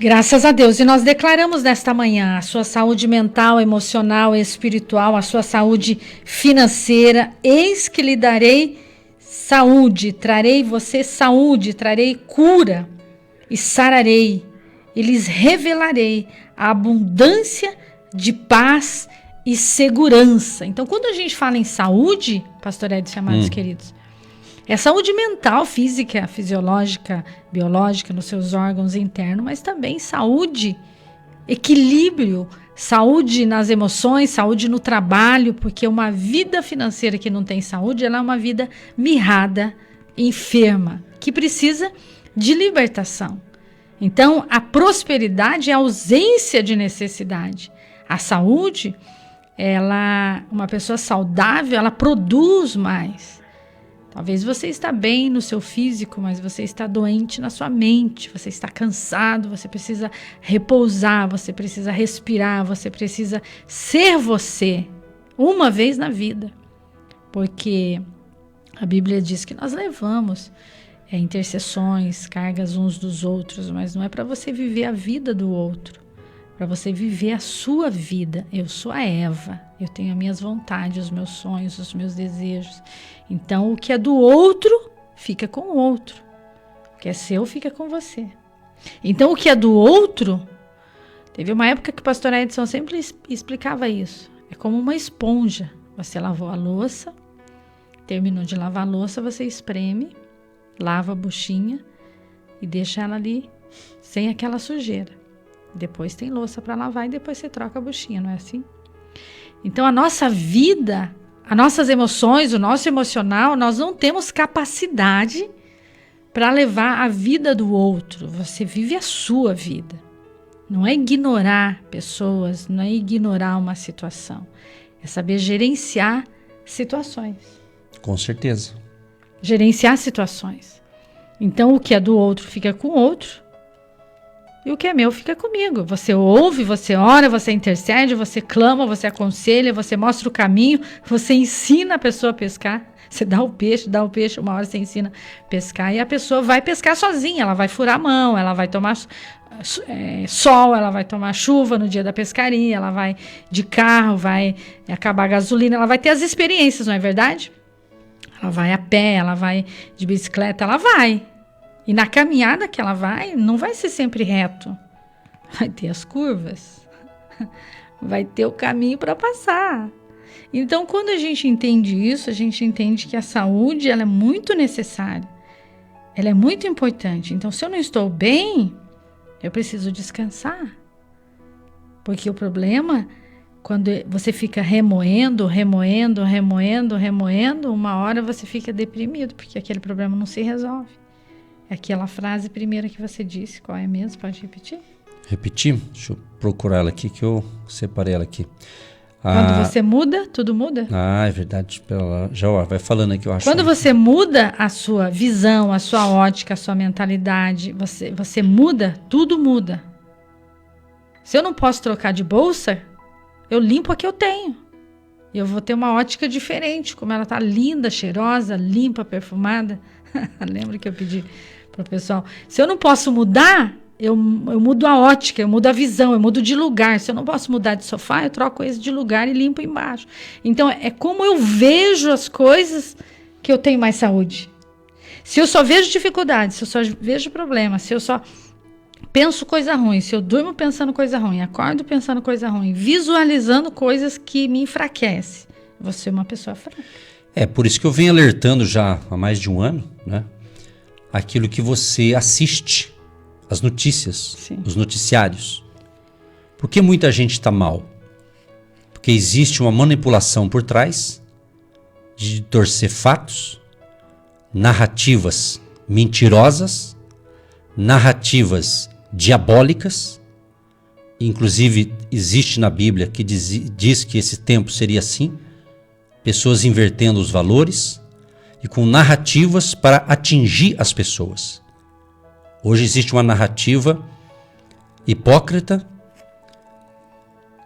Graças a Deus. E nós declaramos nesta manhã a sua saúde mental, emocional e espiritual, a sua saúde financeira. Eis que lhe darei saúde, trarei você saúde, trarei cura e sararei. E lhes revelarei a abundância de paz e segurança. Então, quando a gente fala em saúde, pastor Edson, amados queridos, é saúde mental, física, fisiológica, biológica nos seus órgãos internos, mas também saúde, equilíbrio, saúde nas emoções, saúde no trabalho, porque uma vida financeira que não tem saúde, ela é uma vida mirrada, enferma, que precisa de libertação. Então, a prosperidade é a ausência de necessidade. A saúde, uma pessoa saudável, ela produz mais. Talvez você está bem no seu físico, mas você está doente na sua mente, você está cansado, você precisa repousar, você precisa respirar, você precisa ser você uma vez na vida. Porque a Bíblia diz que nós levamos intercessões, cargas uns dos outros, mas não é para você viver a vida do outro, para você viver a sua vida. Eu sou a Eva, eu tenho as minhas vontades, os meus sonhos, os meus desejos. Então, o que é do outro, fica com o outro. O que é seu, fica com você. Então, o que é do outro, teve uma época que o pastor Edson sempre explicava isso. É como uma esponja. Você lavou a louça, terminou de lavar a louça, você espreme, lava a buchinha e deixa ela ali sem aquela sujeira. Depois tem louça para lavar e depois você troca a buchinha, não é assim? Então, a nossa vida, as nossas emoções, o nosso emocional, nós não temos capacidade para levar a vida do outro. Você vive a sua vida. Não é ignorar pessoas, não é ignorar uma situação. É saber gerenciar situações. Com certeza. Gerenciar situações. Então, o que é do outro fica com o outro. E o que é meu fica comigo. Você ouve, você ora, você intercede, você clama, você aconselha, você mostra o caminho, você ensina a pessoa a pescar. Você dá o peixe, uma hora você ensina a pescar e a pessoa vai pescar sozinha. Ela vai furar a mão, ela vai tomar sol, ela vai tomar chuva no dia da pescaria, ela vai de carro, vai acabar a gasolina, ela vai ter as experiências, não é verdade? Ela vai a pé, ela vai de bicicleta, ela vai. E na caminhada que ela vai, não vai ser sempre reto. Vai ter as curvas. Vai ter o caminho para passar. Então, quando a gente entende isso, a gente entende que a saúde ela é muito necessária. Ela é muito importante. Então, se eu não estou bem, eu preciso descansar. Porque o problema, quando você fica remoendo, uma hora você fica deprimido, porque aquele problema não se resolve. Aquela frase primeira que você disse, qual é mesmo? Pode repetir? Repetir? Deixa eu procurar ela aqui, que eu separei ela aqui. Quando você muda, tudo muda? É verdade. Já vai falando aqui, eu acho. Quando você muda a sua visão, a sua ótica, a sua mentalidade, você muda, tudo muda. Se eu não posso trocar de bolsa, eu limpo a que eu tenho. Eu vou ter uma ótica diferente, como ela tá linda, cheirosa, limpa, perfumada. Lembra que eu pedi pro pessoal? Se eu não posso mudar, eu mudo a ótica, eu mudo a visão, eu mudo de lugar. Se eu não posso mudar de sofá, eu troco esse de lugar e limpo embaixo. Então, é como eu vejo as coisas que eu tenho mais saúde. Se eu só vejo dificuldades, se eu só vejo problemas, se eu só penso coisa ruim, se eu durmo pensando coisa ruim, acordo pensando coisa ruim, visualizando coisas que me enfraquecem, vou ser uma pessoa fraca. É por isso que eu venho alertando já há mais de um ano, né? Aquilo que você assiste, as notícias, Sim. Os noticiários. Por que muita gente está mal? Porque existe uma manipulação por trás de torcer fatos, narrativas mentirosas, narrativas diabólicas. Inclusive, existe na Bíblia que diz que esse tempo seria assim. Pessoas invertendo os valores e com narrativas para atingir as pessoas. Hoje existe uma narrativa hipócrita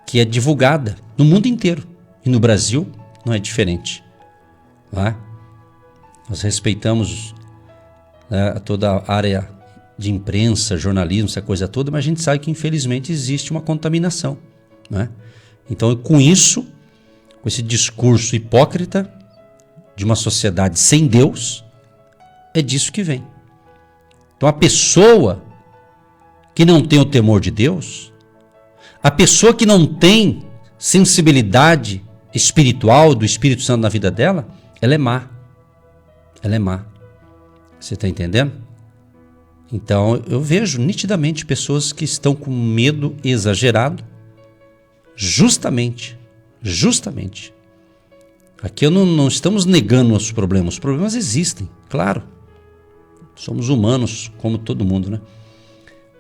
que é divulgada no mundo inteiro. E no Brasil não é diferente. Não é? Nós respeitamos toda a área de imprensa, jornalismo, essa coisa toda, mas a gente sabe que infelizmente existe uma contaminação, né? Então, com isso, com esse discurso hipócrita de uma sociedade sem Deus, é disso que vem. Então, a pessoa que não tem o temor de Deus, a pessoa que não tem sensibilidade espiritual do Espírito Santo na vida dela, ela é má. Ela é má. Você está entendendo? Então, eu vejo nitidamente pessoas que estão com medo exagerado, justamente. Aqui não estamos negando os problemas existem, claro. Somos humanos, como todo mundo, né?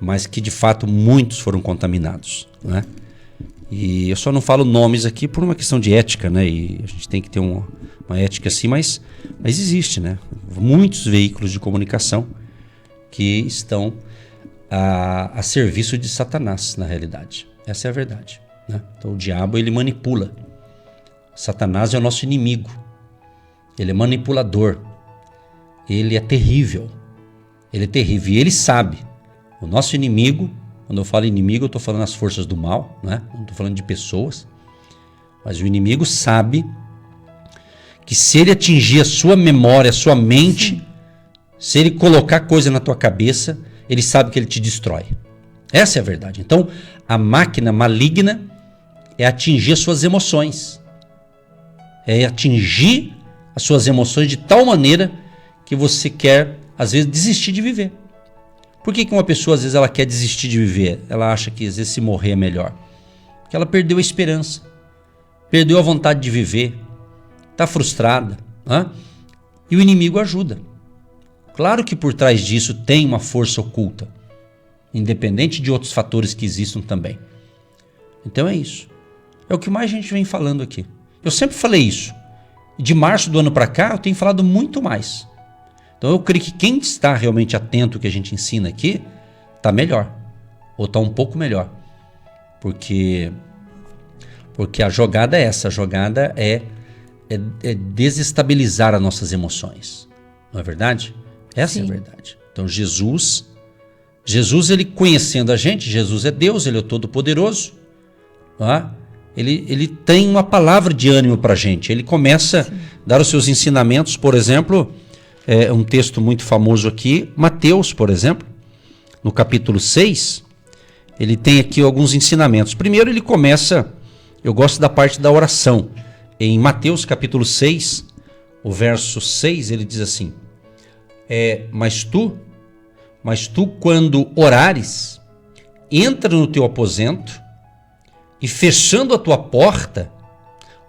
Mas que de fato muitos foram contaminados, né? E eu só não falo nomes aqui por uma questão de ética, né? E a gente tem que ter uma ética assim, mas existe, né? Muitos veículos de comunicação que estão a serviço de Satanás, na realidade. Essa é a verdade, né? Então o diabo, ele manipula. Satanás é o nosso inimigo. Ele é manipulador. Ele é terrível. Ele é terrível. E ele sabe. O nosso inimigo, quando eu falo inimigo, eu estou falando as forças do mal, né? Não estou falando de pessoas. Mas o inimigo sabe que se ele atingir a sua memória, a sua mente, se ele colocar coisa na tua cabeça, ele sabe que ele te destrói. Essa é a verdade. Então, a máquina maligna é atingir as suas emoções. É atingir as suas emoções de tal maneira que você quer, às vezes, desistir de viver. Por que uma pessoa, às vezes, ela quer desistir de viver? Ela acha que, às vezes, se morrer é melhor. Porque ela perdeu a esperança. Perdeu a vontade de viver. Está frustrada. Né? E o inimigo ajuda. Claro que por trás disso tem uma força oculta. Independente de outros fatores que existam também. Então é isso. É o que mais a gente vem falando aqui. Eu sempre falei isso. De março do ano para cá, eu tenho falado muito mais. Então eu creio que quem está realmente atento ao que a gente ensina aqui, está melhor. Ou está um pouco melhor. Porque a jogada é essa. A jogada é desestabilizar as nossas emoções. Não é verdade? Essa é a verdade. Então Jesus, ele conhecendo a gente, Jesus é Deus, ele é o Todo-Poderoso. Tá? Ele tem uma palavra de ânimo para a gente. Ele começa a dar os seus ensinamentos, por exemplo, um texto muito famoso aqui, Mateus, por exemplo, no capítulo 6, ele tem aqui alguns ensinamentos. Primeiro ele começa, eu gosto da parte da oração. Em Mateus capítulo 6, o verso 6, ele diz assim, mas tu quando orares, entra no teu aposento, e fechando a tua porta,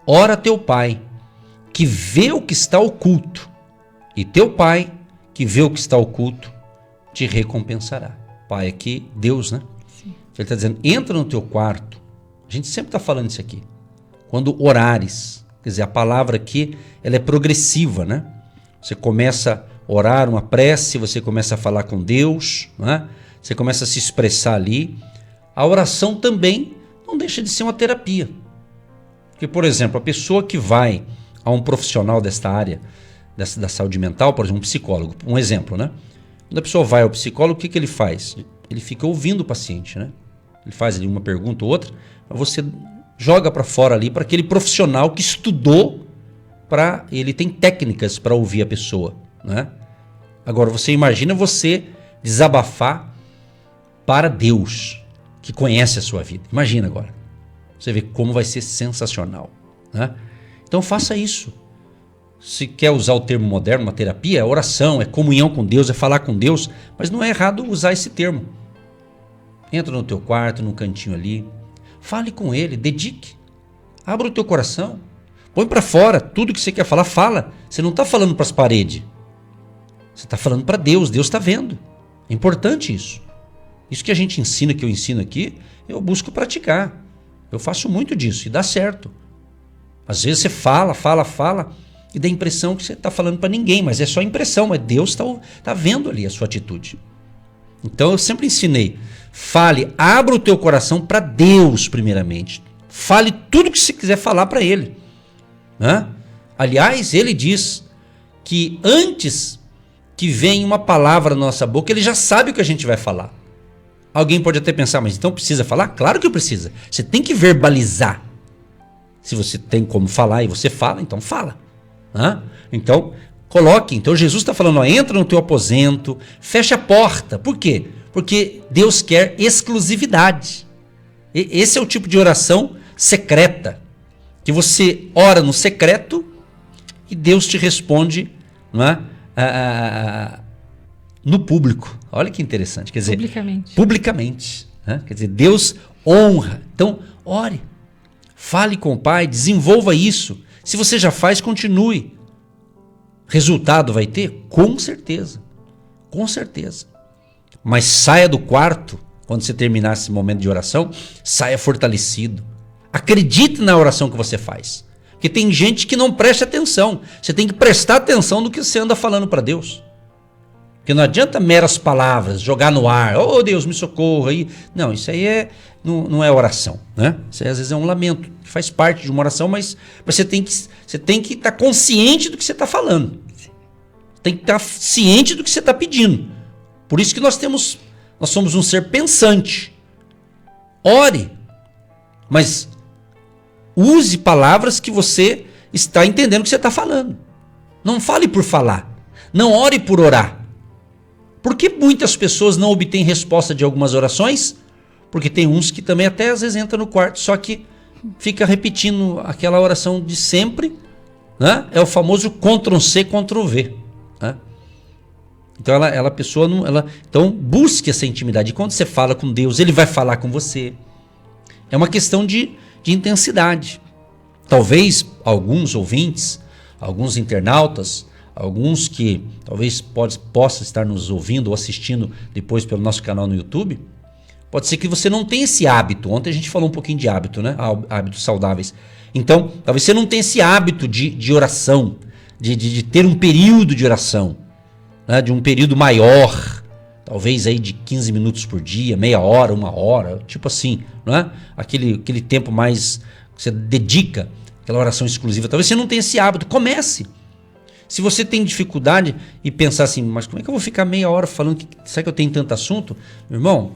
ora a teu pai, que vê o que está oculto, e teu pai, que vê o que está oculto, te recompensará. Pai aqui, Deus, né? Sim. Ele está dizendo, entra no teu quarto. A gente sempre está falando isso aqui. Quando orares, quer dizer, a palavra aqui, ela é progressiva, né? Você começa a orar uma prece, você começa a falar com Deus, né? Você começa a se expressar ali. A oração também não deixa de ser uma terapia. Porque, por exemplo, a pessoa que vai a um profissional desta área, da saúde mental, por exemplo, um psicólogo, um exemplo, né? Quando a pessoa vai ao psicólogo, o que ele faz? Ele fica ouvindo o paciente, né? Ele faz ali uma pergunta ou outra, mas você joga para fora ali para aquele profissional que estudou, ele tem técnicas para ouvir a pessoa, né? Agora, você imagina você desabafar para Deus, que conhece a sua vida. Imagina agora. Você vê como vai ser sensacional, né? Então faça isso. Se quer usar o termo moderno, uma terapia, é oração, é comunhão com Deus, é falar com Deus, mas não é errado usar esse termo. Entra no teu quarto, num cantinho ali, fale com Ele, dedique, abra o teu coração, põe para fora tudo que você quer falar, fala. Você não está falando para as paredes, você está falando para Deus, Deus está vendo. É importante isso. Isso que a gente ensina, que eu ensino aqui, eu busco praticar. Eu faço muito disso e dá certo. Às vezes você fala e dá a impressão que você está falando para ninguém, mas é só impressão, mas Deus está vendo ali a sua atitude. Então eu sempre ensinei, fale, abra o teu coração para Deus primeiramente. Fale tudo que você quiser falar para Ele. Né? Aliás, Ele diz que antes que vem uma palavra na nossa boca, ele já sabe o que a gente vai falar. Alguém pode até pensar, mas então precisa falar? Claro que precisa. Você tem que verbalizar. Se você tem como falar e você fala, então fala. Então, coloque. Então Jesus está falando, entra no teu aposento, fecha a porta. Por quê? Porque Deus quer exclusividade. Esse é o tipo de oração secreta, que você ora no secreto e Deus te responde, no público. Olha que interessante. Quer dizer, publicamente. Quer dizer, Deus honra. Então, ore. Fale com o Pai, desenvolva isso. Se você já faz, continue. Resultado vai ter? Com certeza. Com certeza. Mas saia do quarto, quando você terminar esse momento de oração, saia fortalecido. Acredite na oração que você faz. Porque tem gente que não presta atenção. Você tem que prestar atenção no que você anda falando para Deus. Porque não adianta meras palavras, jogar no ar, oh Deus, me socorra aí. Não, isso aí não é oração, né? Isso aí às vezes é um lamento, que faz parte de uma oração, mas você tem que estar consciente do que você está falando. Tem que estar ciente do que você está pedindo. Por isso que nós somos um ser pensante. Ore, mas use palavras que você está entendendo o que você está falando. Não fale por falar. Não ore por orar. Por que muitas pessoas não obtêm resposta de algumas orações? Porque tem uns que também até às vezes entram no quarto, só que fica repetindo aquela oração de sempre, né? É o famoso Ctrl+C, Ctrl+V. Né? Então a pessoa não, então busque essa intimidade. E quando você fala com Deus, Ele vai falar com você. É uma questão de intensidade. Talvez alguns ouvintes, alguns internautas, alguns que talvez possa estar nos ouvindo ou assistindo depois pelo nosso canal no YouTube, pode ser que você não tenha esse hábito. Ontem a gente falou um pouquinho de hábito, né? Hábitos saudáveis. Então, talvez você não tenha esse hábito de oração, de ter um período de oração, né? De um período maior, talvez aí de 15 minutos por dia, meia hora, 1 hora, tipo assim, né? Aquele tempo mais que você dedica, aquela oração exclusiva. Talvez você não tenha esse hábito. Comece. Se você tem dificuldade e pensar assim, mas como é que eu vou ficar meia hora falando, será que eu tenho tanto assunto? Meu irmão,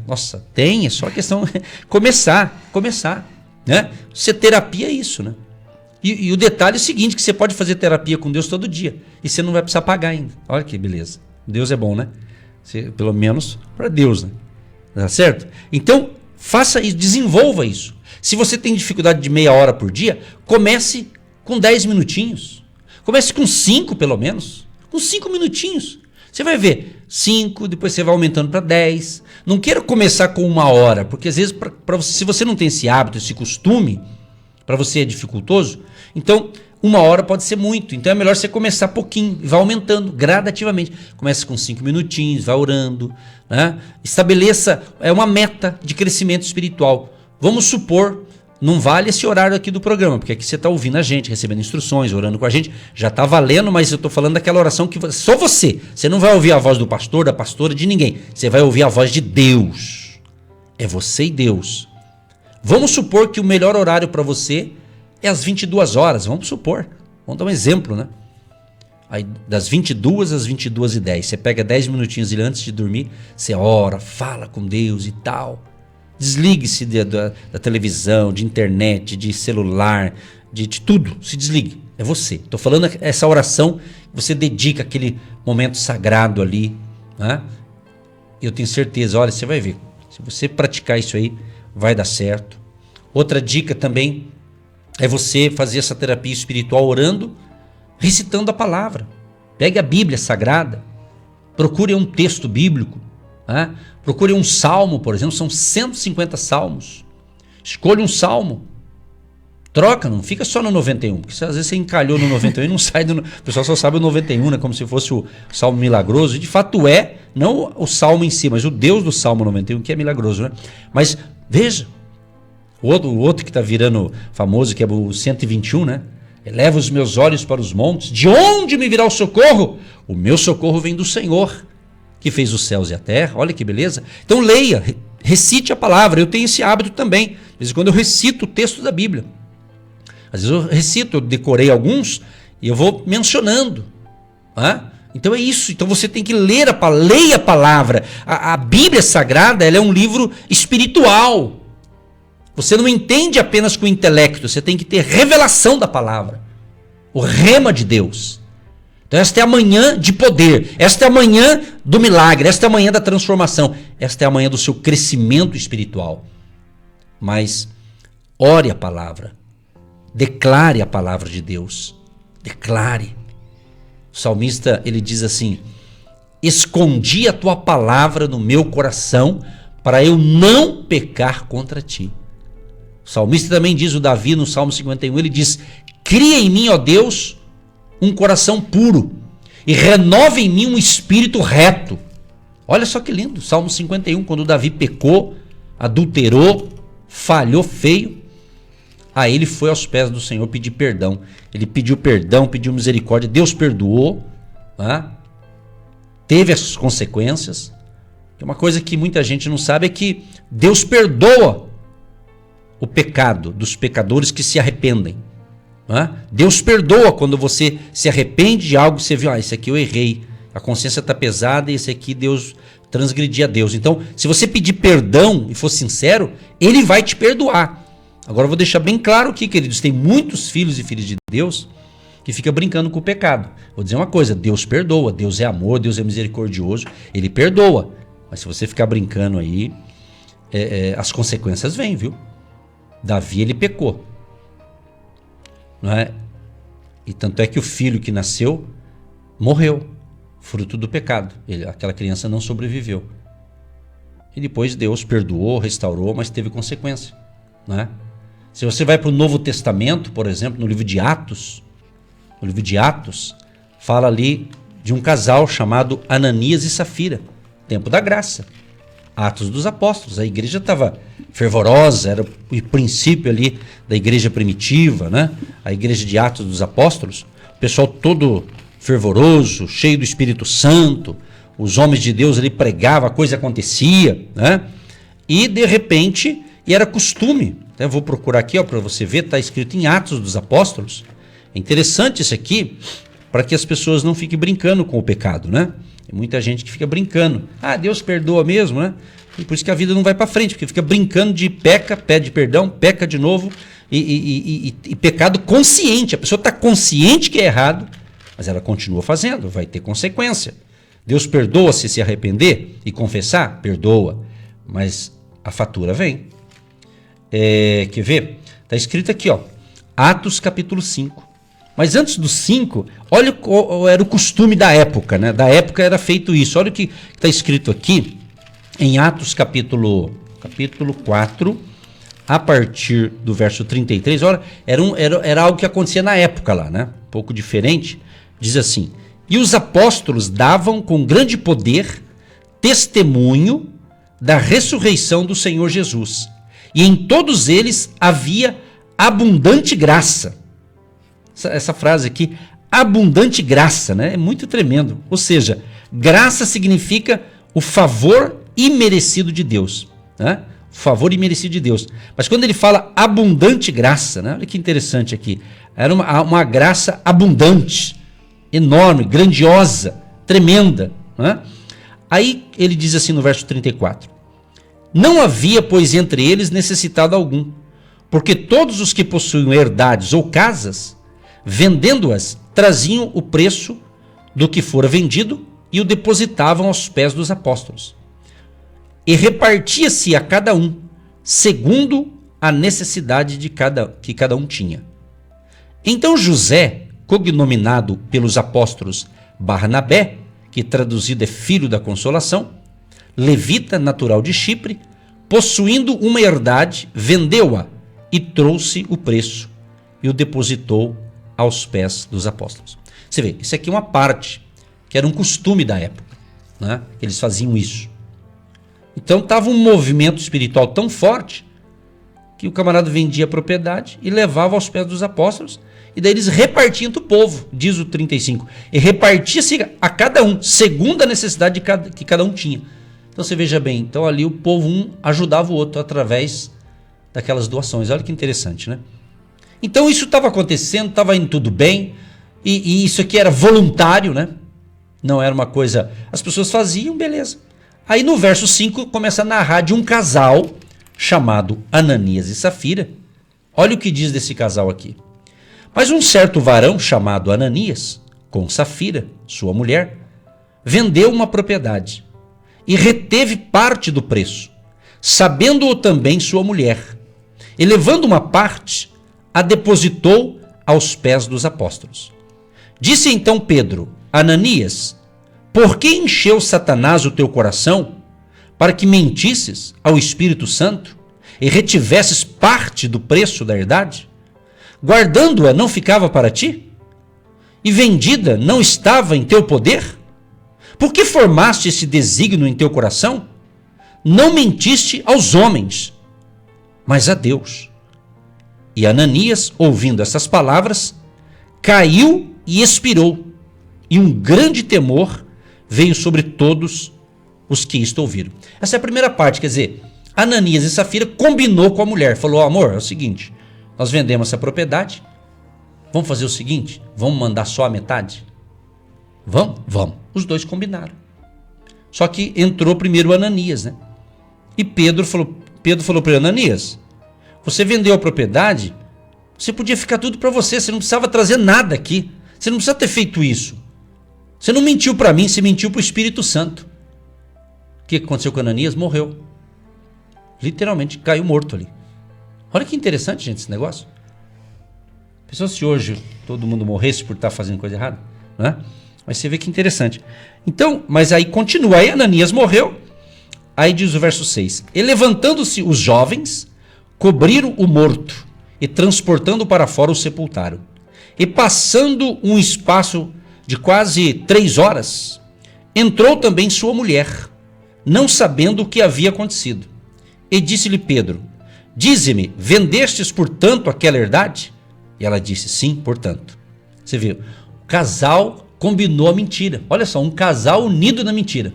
nossa, tem, é só questão começar, né? Ser terapia é isso, né? E o detalhe é o seguinte, que você pode fazer terapia com Deus todo dia e você não vai precisar pagar ainda. Olha que beleza. Deus é bom, né? Pelo menos para Deus, né? Tá certo? Então, faça isso, desenvolva isso. Se você tem dificuldade de meia hora por dia, comece com 10 minutinhos. Comece com 5 pelo menos. Com 5 minutinhos. Você vai ver 5, depois você vai aumentando para 10. Não queira começar com 1 hora, porque às vezes se você não tem esse hábito, esse costume, para você é dificultoso, então 1 hora pode ser muito. Então é melhor você começar pouquinho e vai aumentando gradativamente. Começa com 5 minutinhos, vai orando, né? Estabeleça uma meta de crescimento espiritual. Vamos supor, não vale esse horário aqui do programa, porque aqui você está ouvindo a gente, recebendo instruções, orando com a gente, já está valendo, mas eu estou falando daquela oração que só você não vai ouvir a voz do pastor, da pastora, de ninguém, você vai ouvir a voz de Deus, é você e Deus. Vamos supor que o melhor horário para você é às 22 horas, vamos supor, vamos dar um exemplo, né? Aí, das 22 às 22h10, você pega 10 minutinhos antes de dormir, você ora, fala com Deus e tal. Desligue-se da televisão, de internet, de celular, de tudo. Se desligue. É você. Estou falando essa oração que você dedica aquele momento sagrado ali. Né? Eu tenho certeza, olha, você vai ver. Se você praticar isso aí, vai dar certo. Outra dica também é você fazer essa terapia espiritual orando, recitando a palavra. Pegue a Bíblia Sagrada. Procure um texto bíblico. Né? Procure um salmo, por exemplo, são 150 salmos. Escolha um salmo. Troca, não fica só no 91, porque às vezes você encalhou no 91 e não sai do... O pessoal só sabe o 91, né? Como se fosse o salmo milagroso. E de fato não o salmo em si, mas o Deus do salmo 91, que é milagroso, né? Mas veja, o outro que está virando famoso, que é o 121, né? Eleva os meus olhos para os montes, de onde me virá o socorro? O meu socorro vem do Senhor, que fez os céus e a terra. Olha que beleza. Então leia, recite a palavra. Eu tenho esse hábito também. De vez em quando eu recito o texto da Bíblia. Às vezes eu recito, eu decorei alguns e eu vou mencionando. Né? Então é isso. Então você tem que ler leia a palavra. A Bíblia Sagrada, ela é um livro espiritual. Você não entende apenas com o intelecto, você tem que ter revelação da palavra. O rema de Deus. Então esta é a manhã de poder. Esta é a manhã do milagre. Esta é a manhã da transformação. Esta é a manhã do seu crescimento espiritual. Mas ore a palavra. Declare a palavra de Deus. Declare. O salmista, ele diz assim: escondi a tua palavra no meu coração para eu não pecar contra ti. O salmista também diz, o Davi no Salmo 51, ele diz: cria em mim, ó Deus, um coração puro e renova em mim um espírito reto. Olha só que lindo, Salmo 51, quando o Davi pecou, adulterou, falhou feio, aí ele foi aos pés do Senhor pedir perdão. Ele pediu perdão, pediu misericórdia, Deus perdoou, né? Teve as consequências. Uma coisa que muita gente não sabe é que Deus perdoa o pecado dos pecadores que se arrependem. Né? Deus perdoa quando você se arrepende de algo que você viu, esse aqui eu errei, a consciência está pesada e esse aqui Deus transgredi a Deus. Então, se você pedir perdão e for sincero, Ele vai te perdoar. Agora eu vou deixar bem claro aqui, queridos, tem muitos filhos e filhas de Deus que ficam brincando com o pecado. Vou dizer uma coisa, Deus perdoa, Deus é amor, Deus é misericordioso, Ele perdoa. Mas se você ficar brincando aí, as consequências vêm, viu? Davi, ele pecou. Não é? E tanto é que o filho que nasceu morreu, fruto do pecado. Aquela criança não sobreviveu. E depois Deus perdoou, restaurou, mas teve consequência. Não é? Se você vai para o Novo Testamento, por exemplo, no livro de Atos, fala ali de um casal chamado Ananias e Safira, tempo da graça. Atos dos Apóstolos, a igreja estava fervorosa, era o princípio ali da igreja primitiva, né? A igreja de Atos dos Apóstolos, o pessoal todo fervoroso, cheio do Espírito Santo, os homens de Deus ali pregavam, a coisa acontecia, né? E de repente, e era costume, eu vou procurar aqui para você ver, está escrito em Atos dos Apóstolos. É interessante isso aqui, para que as pessoas não fiquem brincando com o pecado, né? Tem muita gente que fica brincando. Deus perdoa mesmo, né? E por isso que a vida não vai para frente, porque fica brincando de peca, pede perdão, peca de novo, e pecado consciente. A pessoa está consciente que é errado, mas ela continua fazendo, vai ter consequência. Deus perdoa se arrepender e confessar? Perdoa, mas a fatura vem. Quer ver? Está escrito aqui, ó, Atos capítulo 5. Mas antes do 5, olha qual era o costume da época, né? Da época era feito isso. Olha o que está escrito aqui em Atos capítulo 4, a partir do verso 33. Olha, era algo que acontecia na época lá, né? Um pouco diferente. Diz assim: e os apóstolos davam com grande poder testemunho da ressurreição do Senhor Jesus. E em todos eles havia abundante graça. Essa frase aqui, abundante graça, né? É muito tremendo. Ou seja, graça significa o favor imerecido de Deus, né? O favor imerecido de Deus. Mas quando ele fala abundante graça, né? Olha que interessante aqui. Era uma graça abundante, enorme, grandiosa, tremenda, né? Aí ele diz assim no verso 34: não havia, pois, entre eles necessitado algum, porque todos os que possuíam herdades ou casas, vendendo-as, traziam o preço do que fora vendido e o depositavam aos pés dos apóstolos. E repartia-se a cada um, segundo a necessidade que cada um tinha. Então José, cognominado pelos apóstolos Barnabé, que traduzido é filho da consolação, levita natural de Chipre, possuindo uma herdade, vendeu-a e trouxe o preço e o depositou aos pés dos apóstolos. Você vê, isso aqui é uma parte que era um costume da época, né? Eles faziam isso. Então estava um movimento espiritual tão forte que o camarada vendia a propriedade e levava aos pés dos apóstolos, e daí eles repartiam do povo, diz o 35, e repartia-se a cada um, segundo a necessidade que cada um tinha. Então você veja bem, então ali o povo um ajudava o outro através daquelas doações. Olha que interessante, né? Então isso estava acontecendo, estava indo tudo bem, e isso aqui era voluntário, né? Não era uma coisa... As pessoas faziam, beleza. Aí no verso 5 começa a narrar de um casal chamado Ananias e Safira. Olha o que diz desse casal aqui. Mas um certo varão chamado Ananias, com Safira, sua mulher, vendeu uma propriedade e reteve parte do preço, sabendo-o também sua mulher. E levando uma parte, a depositou aos pés dos apóstolos. Disse então Pedro: Ananias, por que encheu Satanás o teu coração para que mentisses ao Espírito Santo e retivesses parte do preço da herdade? Guardando-a não ficava para ti? E vendida não estava em teu poder? Por que formaste esse desígnio em teu coração? Não mentiste aos homens, mas a Deus. E Ananias, ouvindo essas palavras, caiu e expirou, e um grande temor veio sobre todos os que isto ouviram. Essa é a primeira parte, quer dizer, Ananias e Safira combinou com a mulher, falou: amor, é o seguinte, nós vendemos essa propriedade, vamos fazer o seguinte, vamos mandar só a metade? Vamos? Vamos. Os dois combinaram. Só que entrou primeiro Ananias, né? E Pedro falou para ele: Ananias, você vendeu a propriedade, você podia ficar tudo para você não precisava trazer nada aqui, você não precisa ter feito isso. Você não mentiu para mim, você mentiu para o Espírito Santo. O que aconteceu com Ananias? Morreu. Literalmente caiu morto ali. Olha que interessante, gente, esse negócio. Pensou se hoje todo mundo morresse por estar fazendo coisa errada, né? Mas você vê que interessante. Então, mas aí continua, aí Ananias morreu. Aí diz o verso 6: E levantando-se os jovens, cobriram o morto, e transportando para fora o sepultaram. E passando um espaço de quase 3 horas, entrou também sua mulher, não sabendo o que havia acontecido. E disse-lhe Pedro: Dize-me, vendestes portanto aquela herdade? E ela disse: Sim, portanto. Você viu, o casal combinou a mentira. Olha só, um casal unido na mentira.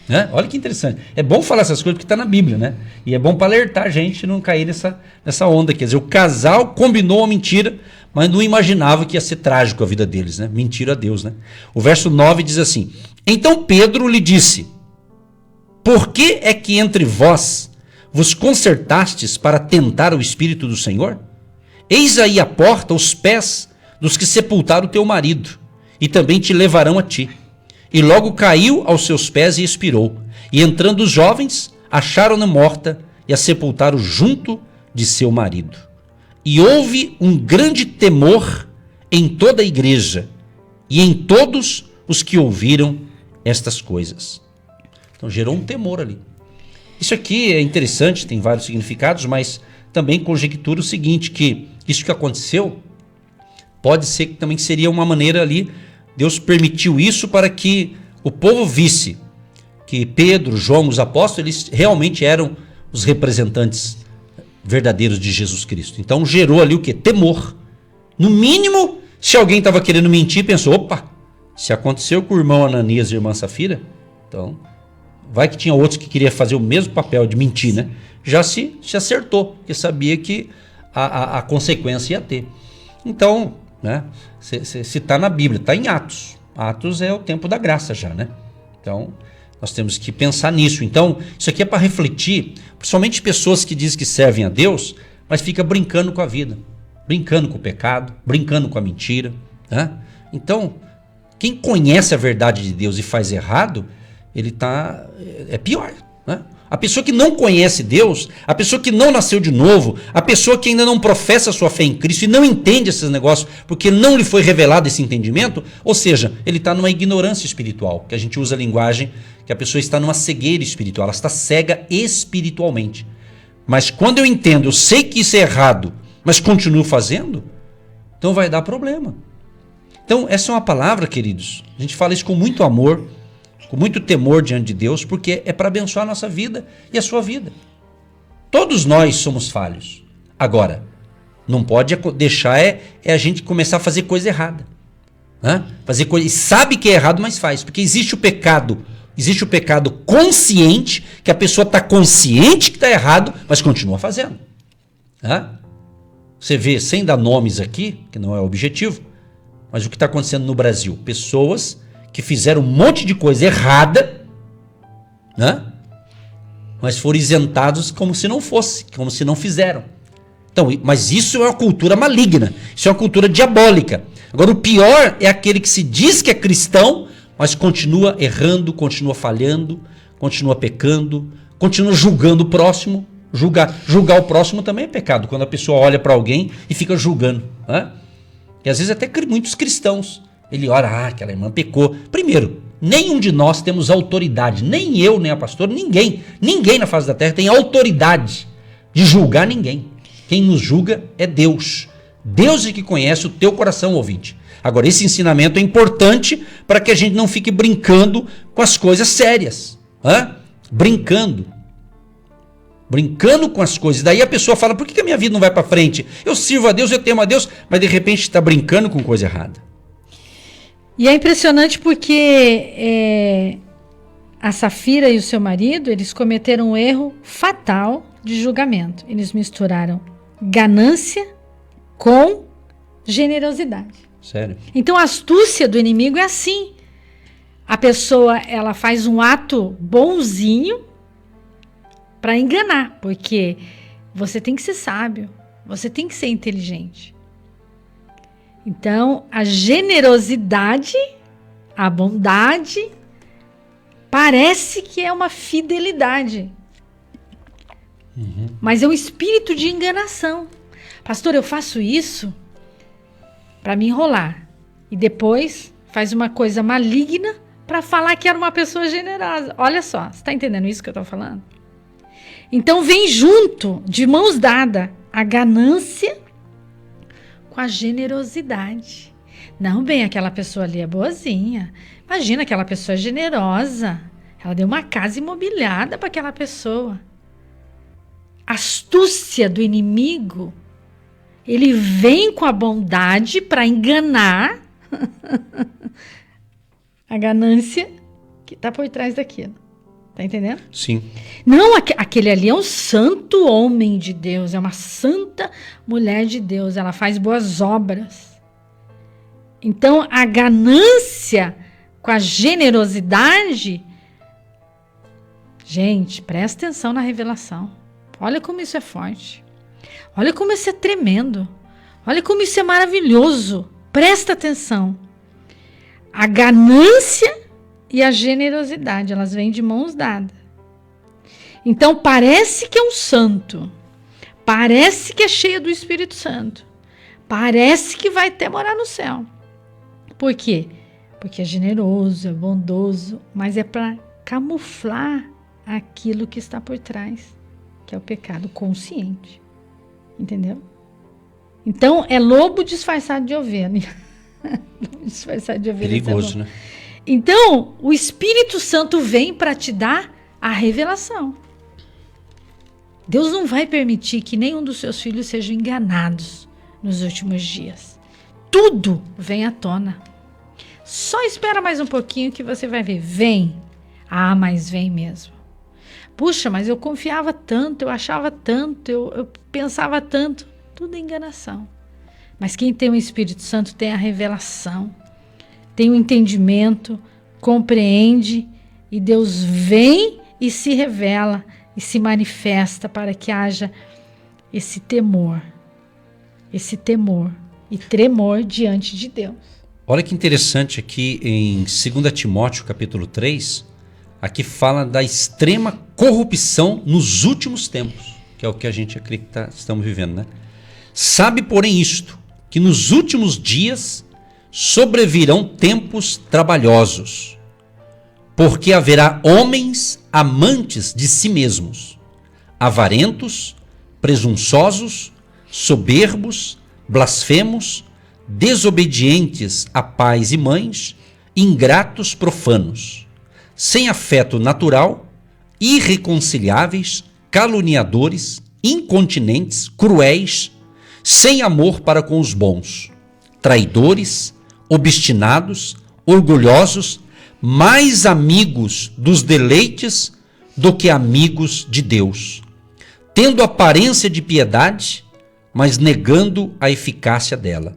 Né? Olha que interessante. É bom falar essas coisas porque está na Bíblia, né? E é bom para alertar a gente não cair nessa onda. Quer dizer, o casal combinou a mentira, mas não imaginava que ia ser trágico a vida deles, né? Mentira a Deus, né? O verso 9 diz assim: Então Pedro lhe disse: Por que é que entre vós vos concertastes para tentar o Espírito do Senhor? Eis aí a porta, os pés dos que sepultaram teu marido, e também te levarão a ti. E logo caiu aos seus pés e expirou. E entrando os jovens, acharam-na morta e a sepultaram junto de seu marido. E houve um grande temor em toda a igreja e em todos os que ouviram estas coisas. Então gerou um temor ali. Isso aqui é interessante, tem vários significados, mas também conjectura o seguinte, que isso que aconteceu pode ser que também seria uma maneira ali, Deus permitiu isso para que o povo visse que Pedro, João, os apóstolos, eles realmente eram os representantes verdadeiros de Jesus Cristo. Então gerou ali o quê? Temor. No mínimo, se alguém estava querendo mentir, pensou: opa, se aconteceu com o irmão Ananias e a irmã Safira, então vai que tinha outros que queriam fazer o mesmo papel de mentir, né? Já se acertou, porque sabia que a consequência ia ter. Então, né? Se está na Bíblia, está em Atos. Atos é o tempo da graça já, né? Então, nós temos que pensar nisso. Então, isso aqui é para refletir, principalmente pessoas que dizem que servem a Deus, mas fica brincando com a vida, brincando com o pecado, brincando com a mentira, né? Então, quem conhece a verdade de Deus e faz errado, ele é pior, né? A pessoa que não conhece Deus, a pessoa que não nasceu de novo, a pessoa que ainda não professa a sua fé em Cristo e não entende esses negócios porque não lhe foi revelado esse entendimento, ou seja, ele está numa ignorância espiritual, que a gente usa a linguagem que a pessoa está numa cegueira espiritual, ela está cega espiritualmente. Mas quando eu entendo, eu sei que isso é errado, mas continuo fazendo, então vai dar problema. Então essa é uma palavra, queridos, a gente fala isso com muito amor, com muito temor diante de Deus, porque é para abençoar a nossa vida e a sua vida. Todos nós somos falhos. Agora, não pode deixar a gente começar a fazer coisa errada. Né? Fazer coisa, e sabe que é errado, mas faz. Porque existe o pecado consciente, que a pessoa está consciente que está errado, mas continua fazendo. Né? Você vê, sem dar nomes aqui, que não é o objetivo, mas o que está acontecendo no Brasil? Pessoas que fizeram um monte de coisa errada, né? Mas foram isentados como se não fosse, como se não fizeram. Então, mas isso é uma cultura maligna, isso é uma cultura diabólica. Agora, o pior é aquele que se diz que é cristão, mas continua errando, continua falhando, continua pecando, continua julgando o próximo. Julgar o próximo também é pecado, quando a pessoa olha para alguém e fica julgando, né? E às vezes até muitos cristãos, ele ora, aquela irmã pecou. Primeiro, nenhum de nós temos autoridade, nem eu, nem a pastora, ninguém na face da terra tem autoridade de julgar ninguém. Quem nos julga é Deus. Deus é que conhece o teu coração, ouvinte. Agora, esse ensinamento é importante para que a gente não fique brincando com as coisas sérias. Brincando com as coisas. Daí a pessoa fala, por que a minha vida não vai para frente? Eu sirvo a Deus, eu temo a Deus, mas de repente está brincando com coisa errada. E é impressionante porque a Safira e o seu marido, eles cometeram um erro fatal de julgamento. Eles misturaram ganância com generosidade. Sério? Então a astúcia do inimigo é assim. A pessoa, ela faz um ato bonzinho para enganar, porque você tem que ser sábio, você tem que ser inteligente. Então, a generosidade, a bondade, parece que é uma fidelidade. Mas é um espírito de enganação. Pastor, eu faço isso para me enrolar. E depois faz uma coisa maligna para falar que era uma pessoa generosa. Olha só, você está entendendo isso que eu estou falando? Então vem junto, de mãos dadas, a ganância com a generosidade. Não, bem, aquela pessoa ali é boazinha. Imagina, aquela pessoa é generosa. Ela deu uma casa imobiliada para aquela pessoa. A astúcia do inimigo, ele vem com a bondade para enganar a ganância que está por trás daquilo. Tá entendendo? Sim. Não, aquele ali é um santo homem de Deus, é uma santa mulher de Deus, ela faz boas obras. Então, a ganância com a generosidade, gente, presta atenção na revelação. Olha como isso é forte. Olha como isso é tremendo. Olha como isso é maravilhoso. Presta atenção. A ganância e a generosidade, elas vêm de mãos dadas. Então, parece que é um santo. Parece que é cheio do Espírito Santo. Parece que vai até morar no céu. Por quê? Porque é generoso, é bondoso, mas é para camuflar aquilo que está por trás, que é o pecado consciente. Entendeu? Então, é lobo disfarçado de ovelha. Lobo disfarçado de ovelha. Perigoso, né? Então, o Espírito Santo vem para te dar a revelação. Deus não vai permitir que nenhum dos seus filhos sejam enganados nos últimos dias. Tudo vem à tona. Só espera mais um pouquinho que você vai ver. Vem. Ah, mas vem mesmo. Puxa, mas eu confiava tanto, eu achava tanto, eu pensava tanto. Tudo é enganação. Mas quem tem o Espírito Santo tem a revelação. Tem o entendimento, compreende, e Deus vem e se revela e se manifesta para que haja esse temor e tremor diante de Deus. Olha que interessante aqui em 2 Timóteo capítulo 3, aqui fala da extrema corrupção nos últimos tempos, que é o que a gente acredita que estamos vivendo, né? Sabe, porém, isto, que nos últimos dias sobrevirão tempos trabalhosos, porque haverá homens amantes de si mesmos, avarentos, presunçosos, soberbos, blasfemos, desobedientes a pais e mães, ingratos, profanos, sem afeto natural, irreconciliáveis, caluniadores, incontinentes, cruéis, sem amor para com os bons, traidores, obstinados, orgulhosos, mais amigos dos deleites do que amigos de Deus, tendo aparência de piedade, mas negando a eficácia dela.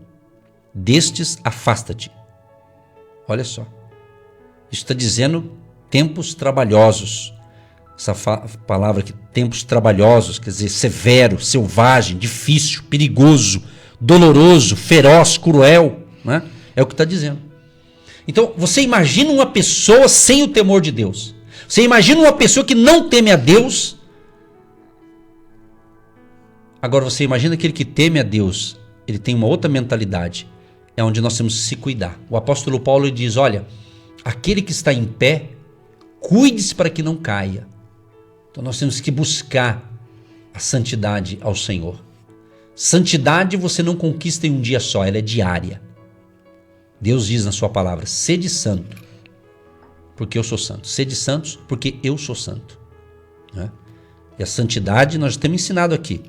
Destes afasta-te. Olha só. Isso está dizendo tempos trabalhosos. Essa palavra aqui, tempos trabalhosos, quer dizer, severo, selvagem, difícil, perigoso, doloroso, feroz, cruel, né? É o que está dizendo. Então, você imagina uma pessoa sem o temor de Deus. Você imagina uma pessoa que não teme a Deus. Agora, você imagina aquele que teme a Deus, ele tem uma outra mentalidade. É onde nós temos que se cuidar. O apóstolo Paulo diz, olha, aquele que está em pé, cuide-se para que não caia. Então nós temos que buscar a santidade ao Senhor. Santidade você não conquista em um dia só, ela é diária. Deus diz na sua palavra, sede santo, porque eu sou santo. Sede santos, porque eu sou santo. Né? E a santidade nós temos ensinado aqui.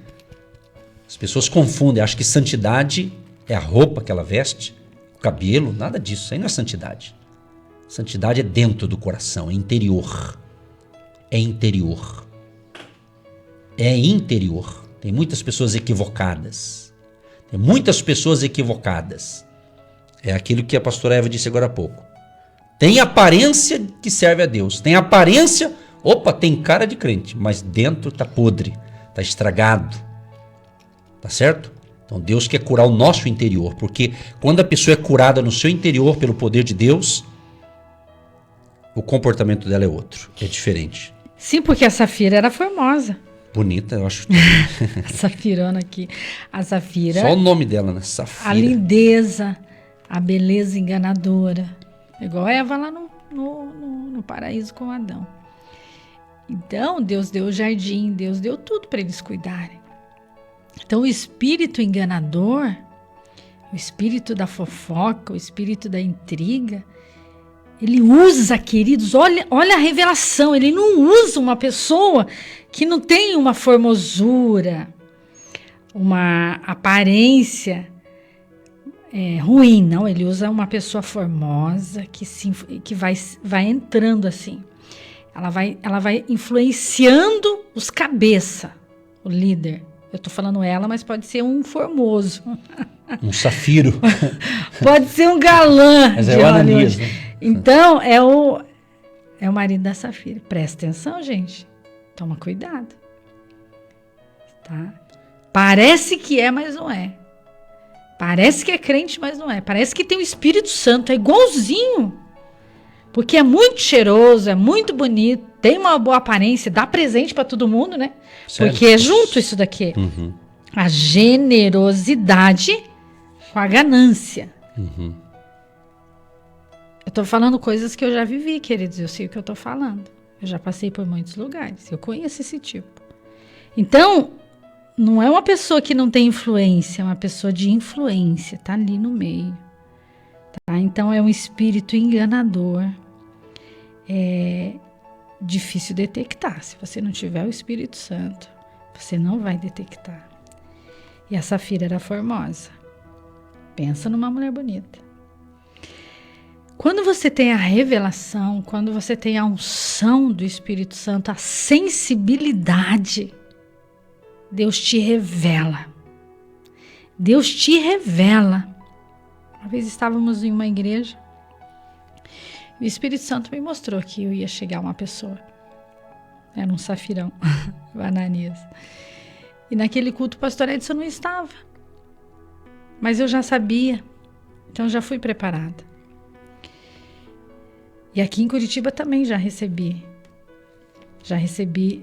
As pessoas confundem, acham que santidade é a roupa que ela veste, o cabelo, nada disso, isso aí não é santidade. Santidade é dentro do coração, é interior. É interior. É interior. Tem muitas pessoas equivocadas. Tem muitas pessoas equivocadas. É aquilo que a pastora Eva disse agora há pouco. Tem aparência que serve a Deus. Tem aparência, tem cara de crente, mas dentro está podre, está estragado. Tá certo? Então Deus quer curar o nosso interior, porque quando a pessoa é curada no seu interior pelo poder de Deus, o comportamento dela é outro, é diferente. Sim, porque a Safira era formosa. Bonita, eu acho. A Safirona aqui. A Safira. Só o nome dela, né? Safira. A lindeza, a beleza enganadora. Igual Eva lá no paraíso com Adão. Então, Deus deu o jardim, Deus deu tudo para eles cuidarem. Então, o espírito enganador, o espírito da fofoca, o espírito da intriga, ele usa, queridos, olha a revelação, ele não usa uma pessoa que não tem uma formosura, uma aparência ruim, não, ele usa uma pessoa formosa que vai entrando assim, ela vai influenciando os cabeça, o líder. Eu tô falando ela, mas pode ser um formoso. Um safiro. Pode ser um galã. Mas é o Ananias, né? Então, é o marido da Safira. Presta atenção, gente. Toma cuidado. Tá? Parece que é, mas não é. Parece que é crente, mas não é. Parece que tem o Espírito Santo. É igualzinho. Porque é muito cheiroso, é muito bonito, tem uma boa aparência, dá presente para todo mundo, né? Certo. Porque é junto isso daqui. Uhum. A generosidade com a ganância. Uhum. Eu tô falando coisas que eu já vivi, queridos. Eu sei o que eu tô falando. Eu já passei por muitos lugares. Eu conheço esse tipo. Então, não é uma pessoa que não tem influência, é uma pessoa de influência. Tá ali no meio. Tá? Então, é um espírito enganador. É difícil detectar. Se você não tiver o Espírito Santo, você não vai detectar. E a Safira era formosa. Pensa numa mulher bonita. Quando você tem a revelação, quando você tem a unção do Espírito Santo, a sensibilidade, Deus te revela. Deus te revela. Uma vez estávamos em uma igreja, e o Espírito Santo me mostrou que eu ia chegar uma pessoa. Era um safirão, o Ananias. E naquele culto o pastor Edson não estava. Mas eu já sabia, então já fui preparada. E aqui em Curitiba também já recebi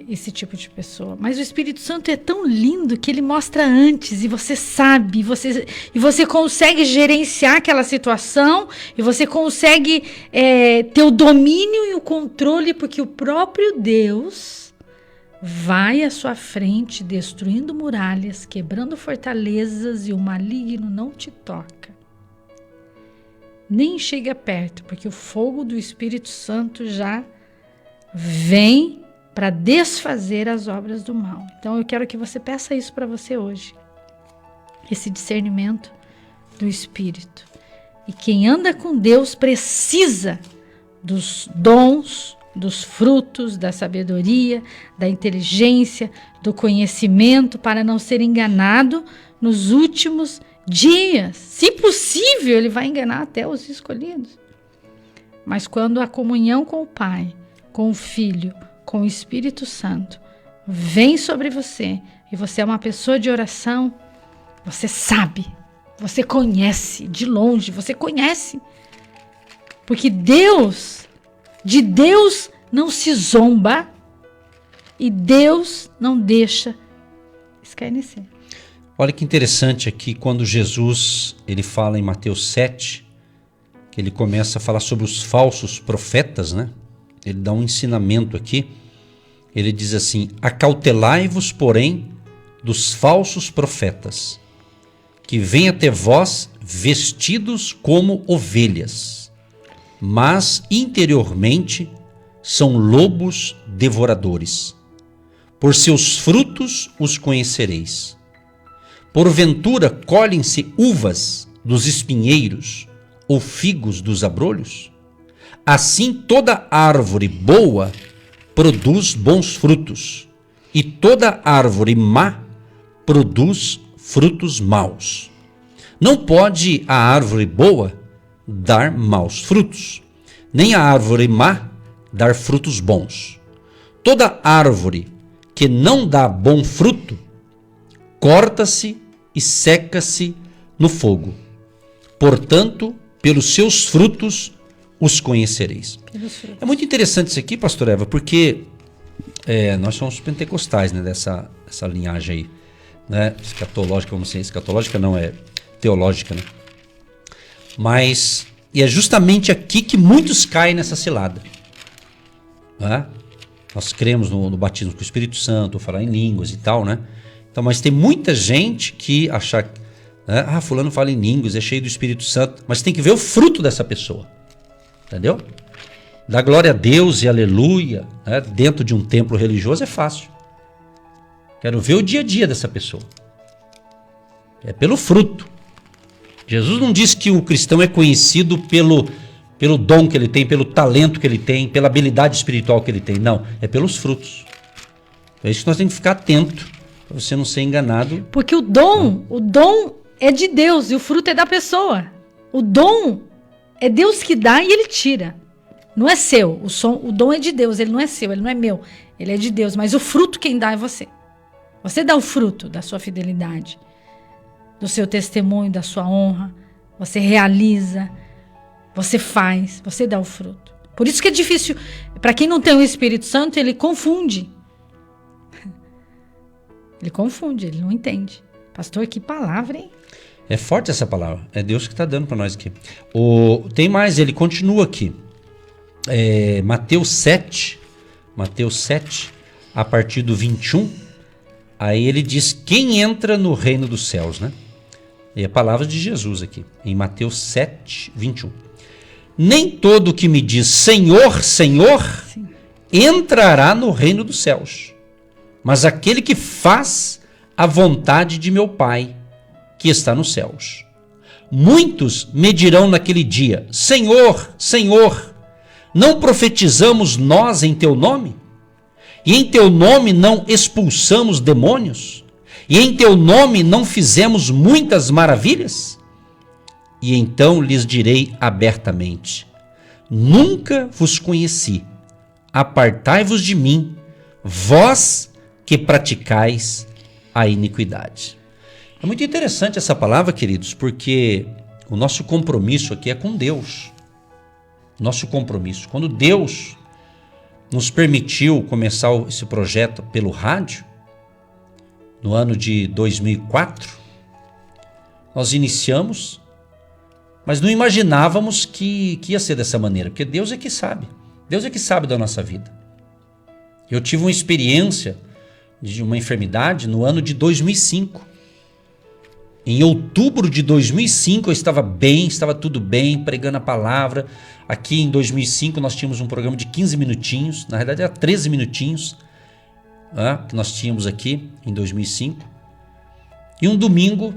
esse tipo de pessoa. Mas o Espírito Santo é tão lindo que ele mostra antes, e você sabe, e você consegue gerenciar aquela situação, e você consegue ter o domínio e o controle, porque o próprio Deus vai à sua frente, destruindo muralhas, quebrando fortalezas, e o maligno não te toca. Nem chega perto, porque o fogo do Espírito Santo já vem para desfazer as obras do mal. Então eu quero que você peça isso para você hoje. Esse discernimento do Espírito. E quem anda com Deus precisa dos dons, dos frutos, da sabedoria, da inteligência, do conhecimento, para não ser enganado nos últimos dias. Se possível, ele vai enganar até os escolhidos. Mas quando a comunhão com o Pai, com o Filho, com o Espírito Santo vem sobre você e você é uma pessoa de oração, você sabe, você conhece de longe, você conhece. Porque de Deus não se zomba e Deus não deixa escarnecer. Olha que interessante aqui quando Jesus ele fala em Mateus 7, que ele começa a falar sobre os falsos profetas, né? Ele dá um ensinamento aqui. Ele diz assim: acautelai-vos, porém, dos falsos profetas, que vêm até vós vestidos como ovelhas, mas interiormente são lobos devoradores. Por seus frutos os conhecereis. Porventura colhem-se uvas dos espinheiros ou figos dos abrolhos? Assim toda árvore boa produz bons frutos, e toda árvore má produz frutos maus. Não pode a árvore boa dar maus frutos, nem a árvore má dar frutos bons. Toda árvore que não dá bom fruto, corta-se e seca-se no fogo. Portanto, pelos seus frutos os conhecereis. É muito interessante isso aqui, pastor Eva, porque nós somos pentecostais, né, dessa linhagem aí, né, escatológica, vamos dizer, escatológica não, é teológica, né? Mas, e é justamente aqui que muitos caem nessa cilada. Né? Nós cremos no batismo com o Espírito Santo, falar em línguas e tal, né? Então, mas tem muita gente que acha, né, fulano fala em línguas, é cheio do Espírito Santo, mas tem que ver o fruto dessa pessoa. Entendeu? Dar glória a Deus e aleluia, né, dentro de um templo religioso é fácil. Quero ver o dia a dia dessa pessoa. É pelo fruto. Jesus não disse que o cristão é conhecido pelo dom que ele tem, pelo talento que ele tem, pela habilidade espiritual que ele tem. Não, é pelos frutos. É isso que nós temos que ficar atento, para você não ser enganado. Porque o dom é de Deus e o fruto é da pessoa. O dom é Deus que dá e ele tira. Não é seu. O dom é de Deus, ele não é seu, ele não é meu. Ele é de Deus, mas o fruto quem dá é você. Você dá o fruto da sua fidelidade, do seu testemunho, da sua honra. Você realiza, você faz, você dá o fruto. Por isso que é difícil. Para quem não tem o Espírito Santo, ele confunde. Ele confunde, ele não entende. Pastor, que palavra, hein? É forte essa palavra. É Deus que está dando para nós aqui. Tem mais, ele continua aqui. Mateus 7, a partir do 21, aí ele diz quem entra no reino dos céus, né? E a palavra de Jesus aqui, em Mateus 7, 21. Nem todo que me diz Senhor, Senhor, sim, entrará no reino dos céus, mas aquele que faz a vontade de meu Pai, que está nos céus. Muitos me dirão naquele dia, Senhor, Senhor, não profetizamos nós em teu nome? E em teu nome não expulsamos demônios? E em teu nome não fizemos muitas maravilhas? E então lhes direi abertamente, nunca vos conheci, apartai-vos de mim, vós que praticais a iniquidade. É muito interessante essa palavra, queridos, porque o nosso compromisso aqui é com Deus. Nosso compromisso. Quando Deus nos permitiu começar esse projeto pelo rádio, no ano de 2004, nós iniciamos, mas não imaginávamos que ia ser dessa maneira, porque Deus é que sabe. Deus é que sabe da nossa vida. Eu tive uma experiência de uma enfermidade no ano de 2005. Em outubro de 2005 eu estava bem, estava tudo bem, pregando a palavra. Aqui em 2005 nós tínhamos um programa de 15 minutinhos, na verdade era 13 minutinhos, que nós tínhamos aqui em 2005. E um domingo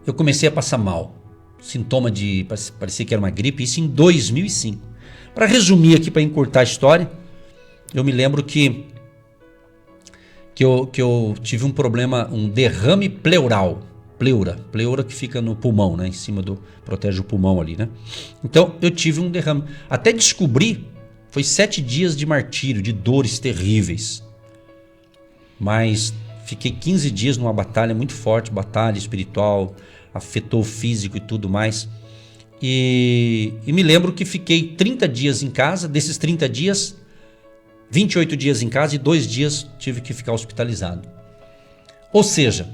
eu comecei a passar mal, sintoma de, parecia que era uma gripe, isso em 2005. Para resumir aqui, para encurtar a história, eu me lembro que eu tive um problema, um derrame pleural. pleura que fica no pulmão, né? Em cima protege o pulmão ali, né? Então eu tive um derrame. Até descobrir, foi 7 dias de martírio, de dores terríveis. Mas fiquei 15 dias numa batalha muito forte, batalha espiritual, afetou o físico e tudo mais. E me lembro que fiquei 30 dias em casa, desses 30 dias, 28 dias em casa e 2 dias tive que ficar hospitalizado. Ou seja,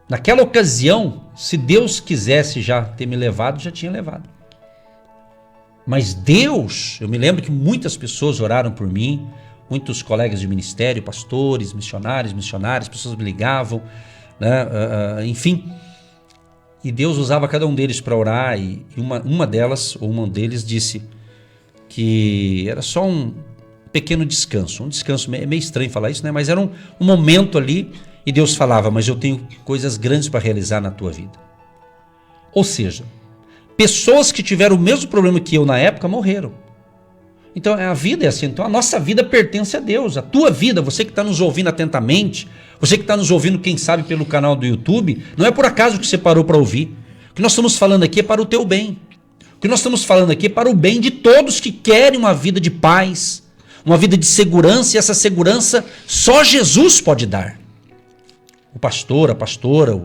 naquela ocasião, se Deus quisesse já ter me levado, já tinha levado. Mas Deus, eu me lembro que muitas pessoas oraram por mim, muitos colegas de ministério, pastores, missionárias, pessoas me ligavam, né? Enfim. E Deus usava cada um deles para orar, e uma delas, ou um deles, disse que era só um pequeno descanso. Um descanso, é meio estranho falar isso, né? Mas era um momento ali, e Deus falava, mas eu tenho coisas grandes para realizar na tua vida. Ou seja, pessoas que tiveram o mesmo problema que eu na época morreram. Então a vida é assim, então a nossa vida pertence a Deus, a tua vida, você que está nos ouvindo atentamente, você que está nos ouvindo, quem sabe, pelo canal do YouTube, não é por acaso que você parou para ouvir. O que nós estamos falando aqui é para o teu bem. O que nós estamos falando aqui é para o bem de todos que querem uma vida de paz, uma vida de segurança, e essa segurança só Jesus pode dar. O pastor, a pastora,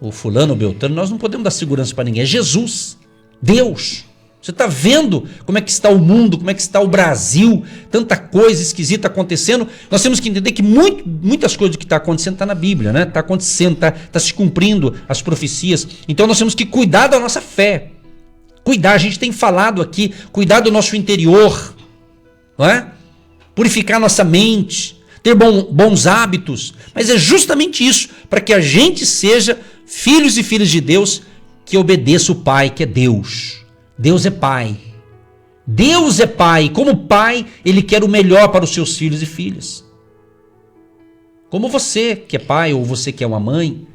o fulano, o beltrano, nós não podemos dar segurança para ninguém, é Jesus, Deus. Você está vendo como é que está o mundo, como é que está o Brasil, tanta coisa esquisita acontecendo. Nós temos que entender que muitas coisas que está acontecendo está na Bíblia, né? Está acontecendo, está se cumprindo as profecias. Então nós temos que cuidar da nossa fé. Cuidar, a gente tem falado aqui, cuidar do nosso interior, não é? Purificar nossa mente, ter bons hábitos. Mas é justamente isso, para que a gente seja filhos e filhas de Deus, que obedeça o Pai, que é Deus. Deus é Pai. Deus é Pai. Como Pai, Ele quer o melhor para os seus filhos e filhas. Como você que é pai ou você que é uma mãe,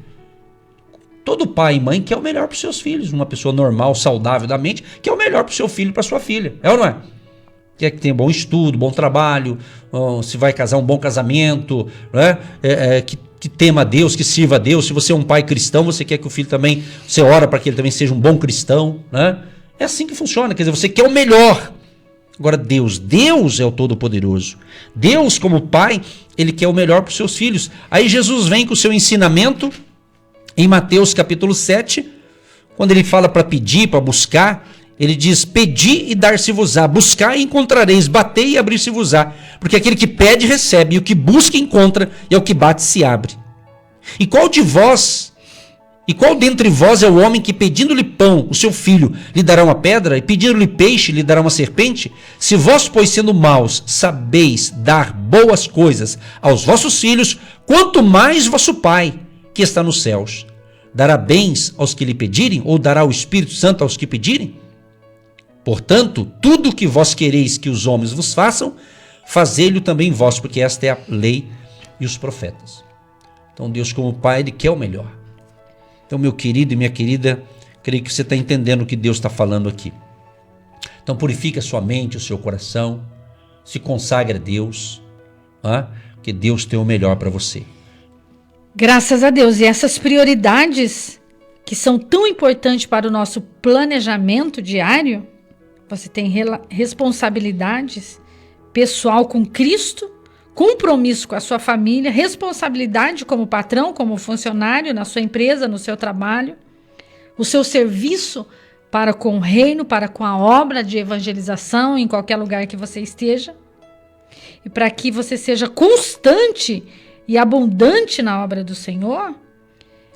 todo pai e mãe quer o melhor para os seus filhos. Uma pessoa normal, saudável da mente, quer o melhor para o seu filho e para a sua filha. É ou não é? Quer que tenha bom estudo, bom trabalho, se vai casar, um bom casamento, né? Que tema a Deus, que sirva a Deus. Se você é um pai cristão, você quer que o filho também, você ora para que ele também seja um bom cristão, né? É assim que funciona, quer dizer, você quer o melhor. Agora Deus é o Todo-Poderoso. Deus, como Pai, Ele quer o melhor para os seus filhos. Aí Jesus vem com o seu ensinamento em Mateus capítulo 7, quando Ele fala para pedir, para buscar, Ele diz, pedi e dar-se-vos-á, buscar e encontrareis, batei e abrir-se-vos-á, porque aquele que pede recebe, e o que busca encontra, e ao que bate se abre. E qual dentre vós é o homem que, pedindo-lhe pão, o seu filho, lhe dará uma pedra, e pedindo-lhe peixe, lhe dará uma serpente? Se vós, pois, sendo maus, sabeis dar boas coisas aos vossos filhos, quanto mais vosso Pai, que está nos céus, dará bens aos que lhe pedirem, ou dará o Espírito Santo aos que pedirem? Portanto, tudo o que vós quereis que os homens vos façam, fazei-lho também vós, porque esta é a lei e os profetas. Então Deus, como Pai, Ele quer o melhor. Então, meu querido e minha querida, creio que você está entendendo o que Deus está falando aqui. Então, purifique a sua mente, o seu coração, se consagre a Deus, porque Deus tem o melhor para você. Graças a Deus. E essas prioridades que são tão importantes para o nosso planejamento diário, você tem responsabilidades pessoal com Cristo, compromisso com a sua família, responsabilidade como patrão, como funcionário na sua empresa, no seu trabalho, o seu serviço para com o reino, para com a obra de evangelização em qualquer lugar que você esteja, e para que você seja constante e abundante na obra do Senhor,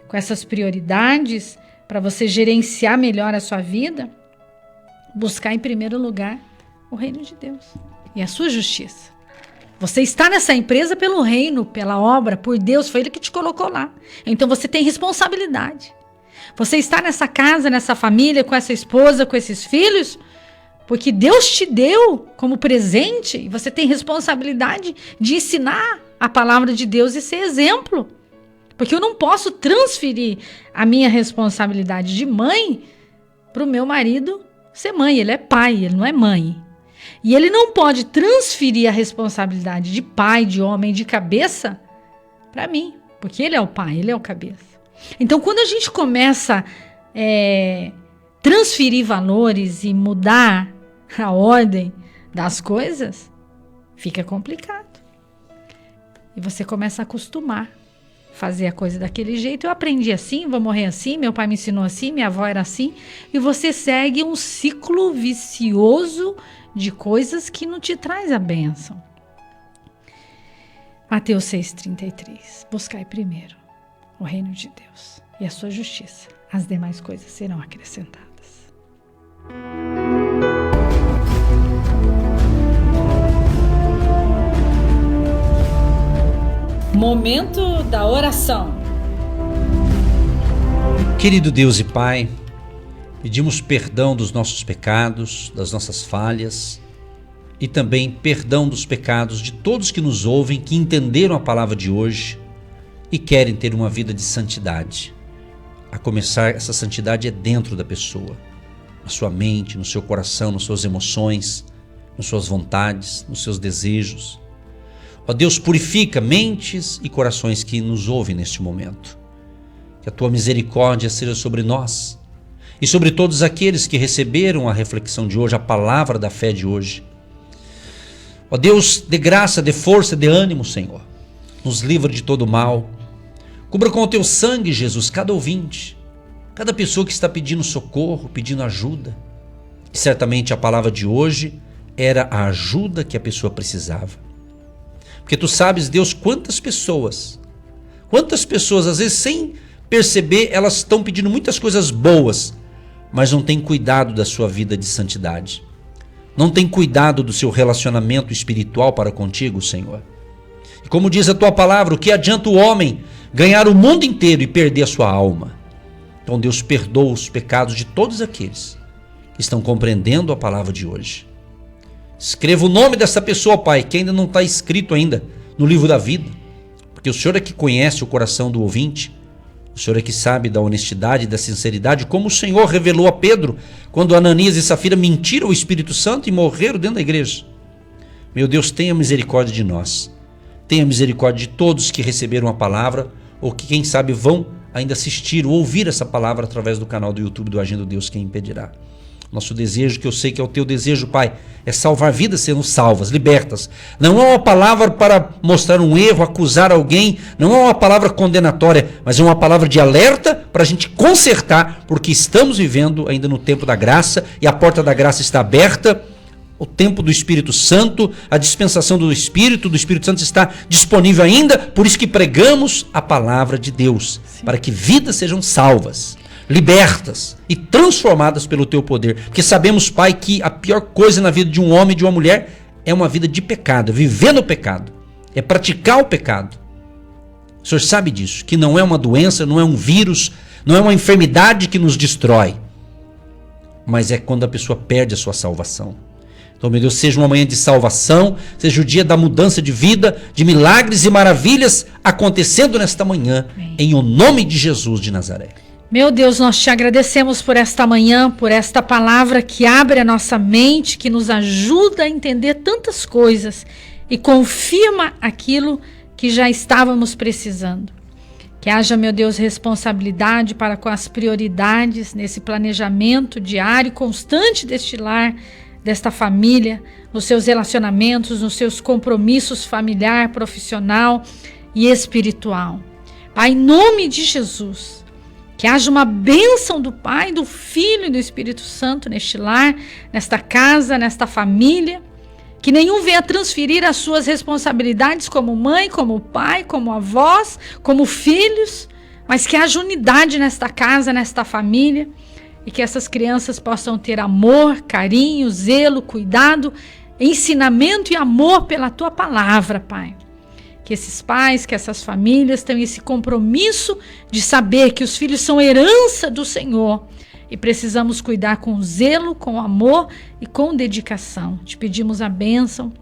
com essas prioridades, para você gerenciar melhor a sua vida, buscar em primeiro lugar o reino de Deus e a sua justiça. Você está nessa empresa pelo reino, pela obra, por Deus, foi Ele que te colocou lá. Então você tem responsabilidade. Você está nessa casa, nessa família, com essa esposa, com esses filhos, porque Deus te deu como presente e você tem responsabilidade de ensinar a palavra de Deus e ser exemplo. Porque eu não posso transferir a minha responsabilidade de mãe para o meu marido ser mãe. Ele é pai, ele não é mãe. E ele não pode transferir a responsabilidade de pai, de homem, de cabeça para mim, porque ele é o pai, ele é o cabeça. Então, quando a gente começa a transferir valores e mudar a ordem das coisas, fica complicado. E você começa a acostumar. Fazer a coisa daquele jeito. Eu aprendi assim, vou morrer assim, meu pai me ensinou assim, minha avó era assim. E você segue um ciclo vicioso de coisas que não te traz a bênção. Mateus 6,33. Buscai primeiro o reino de Deus e a sua justiça. As demais coisas serão acrescentadas. Momento da oração. Querido Deus e Pai, pedimos perdão dos nossos pecados, das nossas falhas e também perdão dos pecados de todos que nos ouvem, que entenderam a palavra de hoje e querem ter uma vida de santidade. A começar, essa santidade é dentro da pessoa, na sua mente, no seu coração, nas suas emoções, nas suas vontades, nos seus desejos. Ó Deus, purifica mentes e corações que nos ouvem neste momento. Que a tua misericórdia seja sobre nós e sobre todos aqueles que receberam a reflexão de hoje, a palavra da fé de hoje. Ó Deus, dê graça, dê força, dê ânimo, Senhor. Nos livra de todo mal. Cubra com o teu sangue, Jesus, cada ouvinte, cada pessoa que está pedindo socorro, pedindo ajuda. E certamente a palavra de hoje era a ajuda que a pessoa precisava. Porque tu sabes, Deus, quantas pessoas, às vezes sem perceber, elas estão pedindo muitas coisas boas, mas não têm cuidado da sua vida de santidade. Não têm cuidado do seu relacionamento espiritual para contigo, Senhor. E como diz a tua palavra, o que adianta o homem ganhar o mundo inteiro e perder a sua alma? Então, Deus, perdoa os pecados de todos aqueles que estão compreendendo a palavra de hoje. Escreva o nome dessa pessoa, Pai, que ainda não está escrito ainda no livro da vida, porque o Senhor é que conhece o coração do ouvinte, o Senhor é que sabe da honestidade e da sinceridade, como o Senhor revelou a Pedro, quando Ananias e Safira mentiram ao Espírito Santo e morreram dentro da igreja. Meu Deus, tenha misericórdia de nós, tenha misericórdia de todos que receberam a palavra, ou que quem sabe vão ainda assistir ou ouvir essa palavra através do canal do YouTube do Agindo Deus, quem impedirá. Nosso desejo, que eu sei que é o teu desejo, Pai, é salvar vidas sendo salvas, libertas. Não é uma palavra para mostrar um erro, acusar alguém, não é uma palavra condenatória, mas é uma palavra de alerta para a gente consertar, porque estamos vivendo ainda no tempo da graça e a porta da graça está aberta. O tempo do Espírito Santo, a dispensação do Espírito Santo está disponível ainda, por isso que pregamos a palavra de Deus, para que vidas sejam salvas, libertas e transformadas pelo teu poder, porque sabemos, Pai, que a pior coisa na vida de um homem e de uma mulher é uma vida de pecado, é viver no pecado, é praticar o pecado. O Senhor sabe disso, que não é uma doença, não é um vírus, não é uma enfermidade que nos destrói, mas é quando a pessoa perde a sua salvação. Então, meu Deus, seja uma manhã de salvação, seja o dia da mudança de vida, de milagres e maravilhas acontecendo nesta manhã, em o nome de Jesus de Nazaré. Meu Deus, nós te agradecemos por esta manhã, por esta palavra que abre a nossa mente, que nos ajuda a entender tantas coisas e confirma aquilo que já estávamos precisando. Que haja, meu Deus, responsabilidade para com as prioridades nesse planejamento diário e constante deste lar, desta família, nos seus relacionamentos, nos seus compromissos familiar, profissional e espiritual. Pai, em nome de Jesus, que haja uma bênção do Pai, do Filho e do Espírito Santo neste lar, nesta casa, nesta família. Que nenhum venha transferir as suas responsabilidades como mãe, como pai, como avós, como filhos, mas que haja unidade nesta casa, nesta família, e que essas crianças possam ter amor, carinho, zelo, cuidado, ensinamento e amor pela tua palavra, Pai. Que esses pais, que essas famílias tenham esse compromisso de saber que os filhos são herança do Senhor e precisamos cuidar com zelo, com amor e com dedicação. Te pedimos a bênção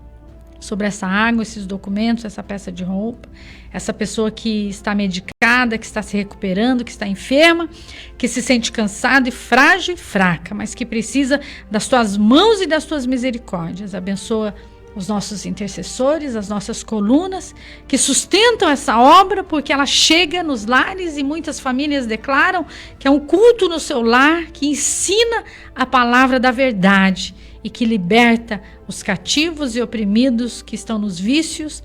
sobre essa água, esses documentos, essa peça de roupa, essa pessoa que está medicada, que está se recuperando, que está enferma, que se sente cansada e frágil e fraca, mas que precisa das tuas mãos e das tuas misericórdias. Abençoa os nossos intercessores, as nossas colunas, que sustentam essa obra, porque ela chega nos lares e muitas famílias declaram que é um culto no seu lar, que ensina a palavra da verdade e que liberta os cativos e oprimidos que estão nos vícios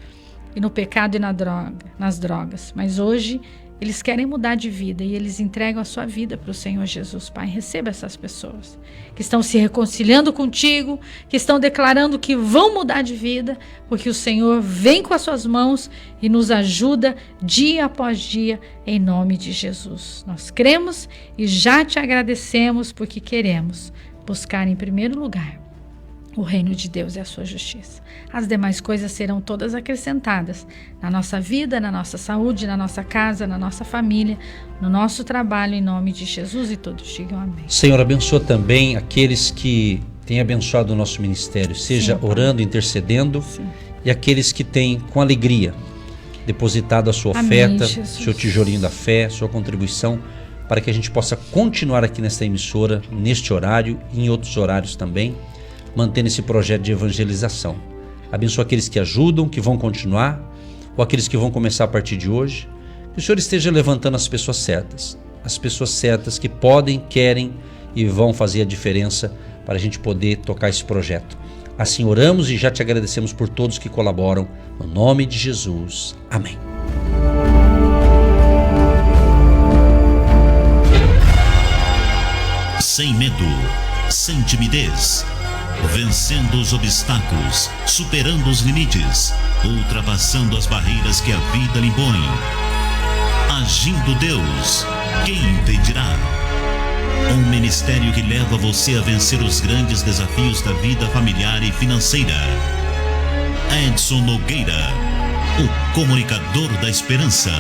e no pecado e nas drogas. Mas hoje eles querem mudar de vida e eles entregam a sua vida para o Senhor Jesus. Pai, receba essas pessoas que estão se reconciliando contigo, que estão declarando que vão mudar de vida, porque o Senhor vem com as suas mãos e nos ajuda dia após dia, em nome de Jesus. Nós cremos e já te agradecemos, porque queremos buscar em primeiro lugar o reino de Deus e a sua justiça. As demais coisas serão todas acrescentadas na nossa vida, na nossa saúde, na nossa casa, na nossa família, no nosso trabalho, em nome de Jesus, e todos digam amém. Senhor, abençoa também aqueles que têm abençoado o nosso ministério, seja orando, intercedendo, e aqueles que têm com alegria depositado a sua oferta, seu tijolinho da fé, sua contribuição, para que a gente possa continuar aqui nesta emissora, neste horário e em outros horários também, mantendo esse projeto de evangelização. Abençoa aqueles que ajudam, que vão continuar, ou aqueles que vão começar a partir de hoje. Que o Senhor esteja levantando as pessoas certas que podem, querem e vão fazer a diferença para a gente poder tocar esse projeto. Assim oramos e já te agradecemos por todos que colaboram, no nome de Jesus. Amém. Sem medo, sem timidez, vencendo os obstáculos, superando os limites, ultrapassando as barreiras que a vida lhe impõe. Agindo Deus, quem impedirá? Um ministério que leva você a vencer os grandes desafios da vida familiar e financeira. Edson Nogueira, o comunicador da esperança.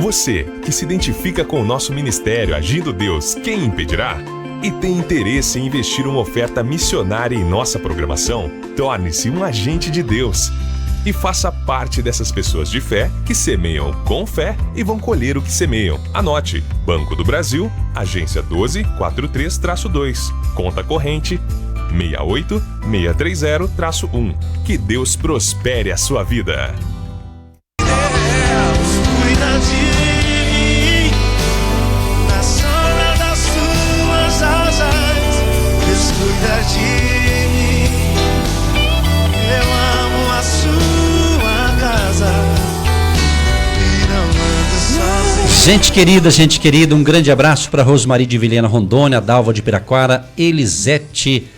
Você que se identifica com o nosso ministério Agindo Deus, quem impedirá? E tem interesse em investir uma oferta missionária em nossa programação? Torne-se um agente de Deus e faça parte dessas pessoas de fé que semeiam com fé e vão colher o que semeiam. Anote: Banco do Brasil, agência 1243-2, conta corrente 68630-1. Que Deus prospere a sua vida. Deus cuida de mim, na sombra das suas asas, Deus cuida de mim. Eu amo a sua casa e não ando sozinho. Gente querida, um grande abraço para Rosmari de Vilhena, Rondônia, Dalva de Piraquara, Elisete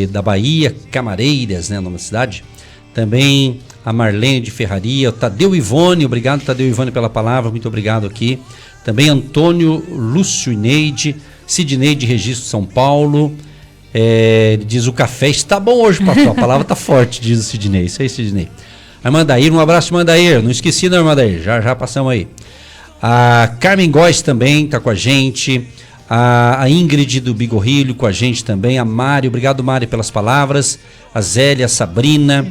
da Bahia, Camareiras, né, numa cidade. Também a Marlene de Ferraria, o Tadeu Ivone, obrigado Tadeu Ivone pela palavra, muito obrigado aqui. Também Antônio Lúcio Ineide, Sidney de Registro São Paulo, ele diz: o café está bom hoje, pastor, a palavra está forte, diz o Sidney. Isso aí, Sidney. A Irmandair, um abraço, Irmandair, não esqueci da Irmandair, já passamos aí. A Carmen Góes também está com a gente, a Ingrid do Bigorrilho com a gente também, a Mari, obrigado Mari pelas palavras, a Zélia, a Sabrina,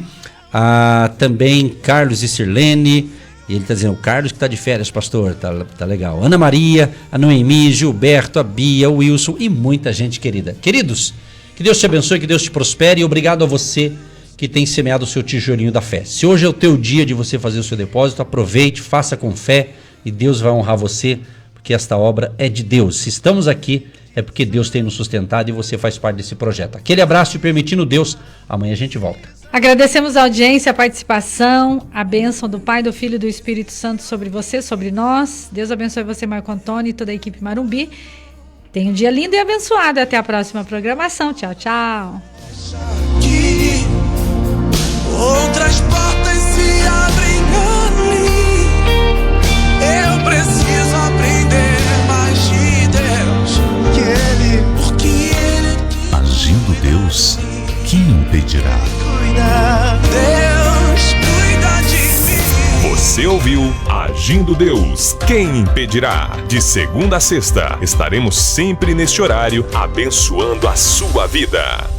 também Carlos e Sirlene, e ele está dizendo: o Carlos que está de férias, pastor, tá legal. Ana Maria, a Noemi, Gilberto, a Bia, o Wilson e muita gente querida. Queridos, que Deus te abençoe, que Deus te prospere, e obrigado a você que tem semeado o seu tijolinho da fé. Se hoje é o teu dia de você fazer o seu depósito, aproveite, faça com fé e Deus vai honrar você, porque esta obra é de Deus. Se estamos aqui, é porque Deus tem nos sustentado e você faz parte desse projeto. Aquele abraço e permitindo Deus, amanhã a gente volta. Agradecemos a audiência, a participação, a bênção do Pai, do Filho e do Espírito Santo sobre você, sobre nós. Deus abençoe você, Marco Antônio, e toda a equipe Marumbi. Tenha um dia lindo e abençoado. Até a próxima programação. Tchau, tchau. Que outras portas se abrem a mim. Eu preciso aprender mais de Deus, porque Ele Agindo Deus, quem impedirá? Deus cuida de mim. Você ouviu Agindo Deus, quem impedirá? De segunda a sexta, estaremos sempre neste horário, abençoando a sua vida.